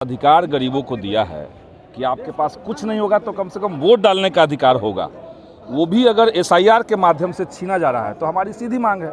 अधिकार गरीबों को दिया है कि आपके पास कुछ नहीं होगा तो कम से कम वोट डालने का अधिकार होगा। वो भी अगर एसआईआर के माध्यम से छीना जा रहा है तो हमारी सीधी मांग है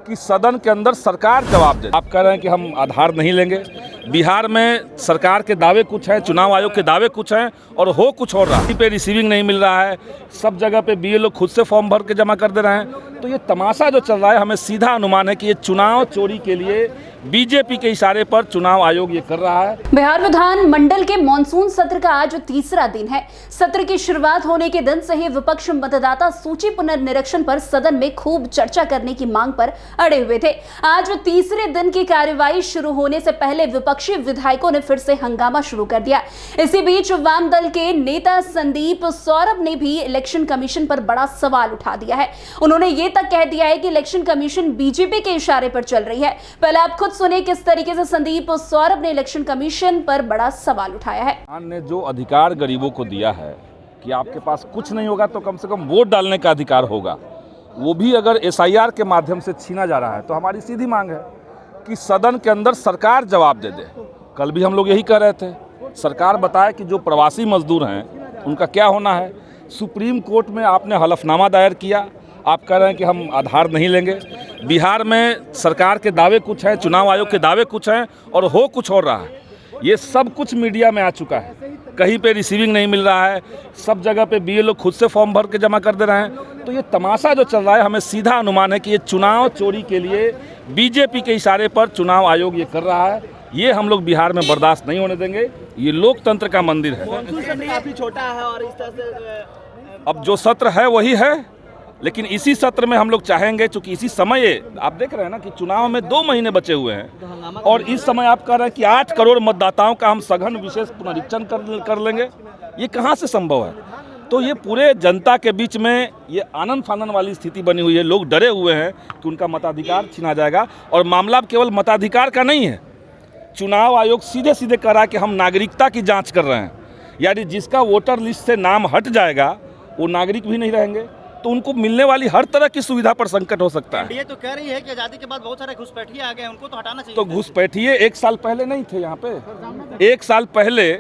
कि सदन के अंदर सरकार जवाब दे। आप कह रहे हैं कि हम आधार नहीं लेंगे। बिहार में सरकार के दावे कुछ हैं, चुनाव आयोग के दावे कुछ हैं और हो कुछ और रहा है। पे रिसीविंग नहीं मिल रहा है, सब जगह पे बीएलओ खुद से फॉर्म भर के जमा कर दे रहे हैं। तो ये तमाशा जो चल रहा है, हमें सीधा अनुमान है कि ये चुनाव चोरी के लिए बीजेपी के इशारे पर चुनाव आयोग ये कर रहा है। बिहार विधान मंडल के मॉनसून सत्र का आज तीसरा दिन है। सत्र की शुरुआत होने के दिन से ही विपक्ष मतदाता सूची पुनर्निरीक्षण पर सदन में खूब चर्चा करने की मांग पर अड़े हुए थे। आज तीसरे दिन की कार्यवाही शुरू होने से पहले विपक्षी विधायकों ने फिर से हंगामा शुरू कर दिया। इसी बीच वाम दल के नेता संदीप सौरभ ने भी इलेक्शन कमीशन पर बड़ा सवाल उठा दिया है। उन्होंने ये तक कह दिया है कि इलेक्शन कमीशन बीजेपी के इशारे पर चल रही है। पहले आप खुद सुने किस तरीके से संदीप सौरभ ने इलेक्शन कमीशन पर बड़ा सवाल उठाया है। ने जो अधिकार गरीबों को दिया है कि आपके पास कुछ नहीं होगा तो कम से कम वोट डालने का अधिकार होगा, वो भी अगर एसआईआर के माध्यम से छीना जा रहा है तो हमारी सीधी मांग है कि सदन के अंदर सरकार जवाब दे दे। कल भी हम लोग यही कह रहे थे, सरकार बताए कि जो प्रवासी मजदूर हैं उनका क्या होना है। सुप्रीम कोर्ट में आपने हलफनामा दायर किया, आप कह रहे हैं कि हम आधार नहीं लेंगे। बिहार में सरकार के दावे कुछ हैं, चुनाव आयोग के दावे कुछ हैं और हो कुछ और रहा है। ये सब कुछ मीडिया में आ चुका है। कहीं पे रिसीविंग नहीं मिल रहा है, सब जगह पे बीएलओ खुद से फॉर्म भर के जमा कर दे रहे हैं। तो ये तमाशा जो चल रहा है, हमें सीधा अनुमान है कि ये चुनाव चोरी के लिए बीजेपी के इशारे पर चुनाव आयोग ये कर रहा है। ये हम लोग बिहार में बर्दाश्त नहीं होने देंगे। ये लोकतंत्र का मंदिर है। काफी छोटा है और इस तरह से अब जो सत्र है वही है, लेकिन इसी सत्र में हम लोग चाहेंगे, चूंकि इसी समय आप देख रहे हैं ना कि चुनाव में 2 महीने बचे हुए हैं और इस समय आप कह रहे हैं कि 8 करोड़ मतदाताओं का हम सघन विशेष पुनरीक्षण कर लेंगे। ये कहाँ से संभव है? तो ये पूरे जनता के बीच में ये आनंद फानन वाली स्थिति बनी हुई है। लोग डरे हुए हैं कि उनका मताधिकार छीना जाएगा और मामला केवल मताधिकार का नहीं है। चुनाव आयोग सीधे सीधे कह रहा है कि हम नागरिकता की जाँच कर रहे हैं, यानी जिसका वोटर लिस्ट से नाम हट जाएगा वो नागरिक भी नहीं रहेंगे, तो उनको मिलने वाली हर तरह की सुविधा पर संकट हो सकता है। ये तो कह रही है कि आजादी के बाद बहुत सारे घुसपैठिए आ गए, उनको तो हटाना चाहिए। तो घुसपैठिए 1 साल पहले नहीं थे यहाँ पे। 1 साल पहले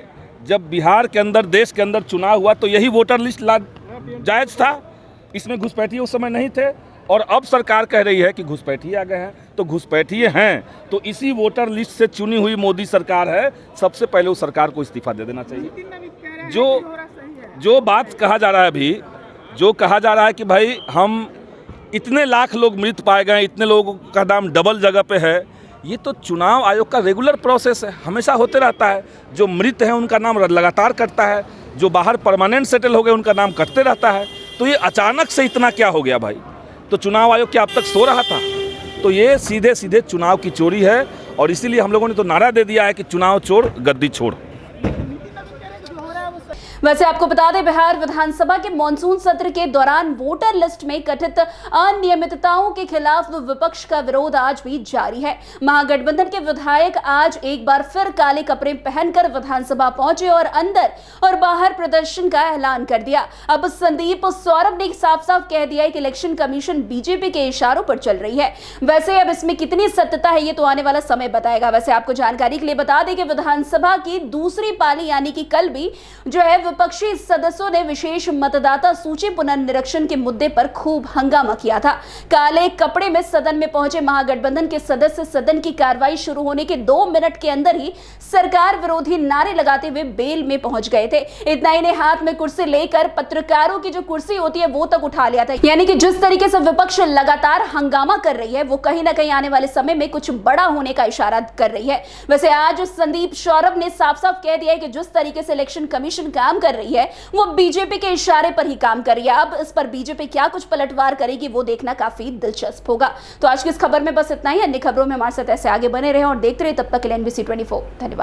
जब बिहार के अंदर, देश के अंदर चुनाव हुआ तो यही वोटर लिस्ट जायज था, इसमें घुसपैठिए उस समय नहीं थे। और अब सरकार कह रही है कि घुसपैठिए आ गए हैं। तो घुसपैठिए हैं तो इसी वोटर लिस्ट से चुनी हुई मोदी सरकार है, सबसे पहले उस सरकार को इस्तीफा दे देना चाहिए। जो बात कहा जा रहा है अभी, जो कहा जा रहा है कि भाई हम इतने लाख लोग मृत पाए गए, इतने लोगों का नाम डबल जगह पे है, ये तो चुनाव आयोग का रेगुलर प्रोसेस है, हमेशा होते रहता है। जो मृत हैं उनका नाम लगातार कटता है, जो बाहर परमानेंट सेटल हो गए उनका नाम कटते रहता है। तो ये अचानक से इतना क्या हो गया भाई? तो चुनाव आयोग क्या अब तक सो रहा था? तो ये सीधे सीधे चुनाव की चोरी है और इसीलिए हम लोगों ने तो नारा दे दिया है कि चुनाव चोर गद्दी छोड़। वैसे आपको बता दें, बिहार विधानसभा के मॉनसून सत्र के दौरान वोटर लिस्ट में कथित अनियमितताओं के खिलाफ विपक्ष का विरोध आज भी जारी है। महागठबंधन के विधायक आज एक बार फिर काले कपड़े पहनकर विधानसभा पहुंचे और अंदर और बाहर प्रदर्शन का ऐलान कर दिया। अब संदीप सौरभ ने साफ साफ कह दिया है कि इलेक्शन कमीशन बीजेपी के इशारों पर चल रही है। वैसे अब इसमें कितनी सत्यता है ये तो आने वाला समय बताएगा। वैसे आपको जानकारी के लिए बता दें कि विधानसभा की दूसरी पाली यानी कि कल भी जो है विपक्षी सदस्यों ने विशेष मतदाता सूची पुनर्निरीक्षण के मुद्दे पर खूब हंगामा किया था। काले कपड़े में सदन में पहुंचे महागठबंधन के सदस्य सदन की कार्रवाई शुरू होने के 2 मिनट के अंदर ही सरकार विरोधी नारे लगाते हुए बेल में पहुंच गए थे। इतना ही नहीं, हाथ में कुर्सी लेकर पत्रकारों की जो कुर्सी होती है वो तक उठा लिया था। यानी कि जिस तरीके से विपक्ष लगातार हंगामा कर रही है वो कहीं ना कहीं आने वाले समय में कुछ बड़ा होने का इशारा कर रही है। वैसे आज संदीप सौरभ ने साफ साफ कह दिया है कि जिस तरीके से इलेक्शन कमीशन काम कर रही है वो बीजेपी के इशारे पर ही काम कर रही है। अब इस पर बीजेपी क्या कुछ पलटवार करेगी वो देखना काफी दिलचस्प होगा। तो आज की इस खबर में बस इतना ही। अन्य खबरों में हमारे साथ ऐसे आगे बने रहे और देखते रहे। तब तक के लिए NBC 24 धन्यवाद।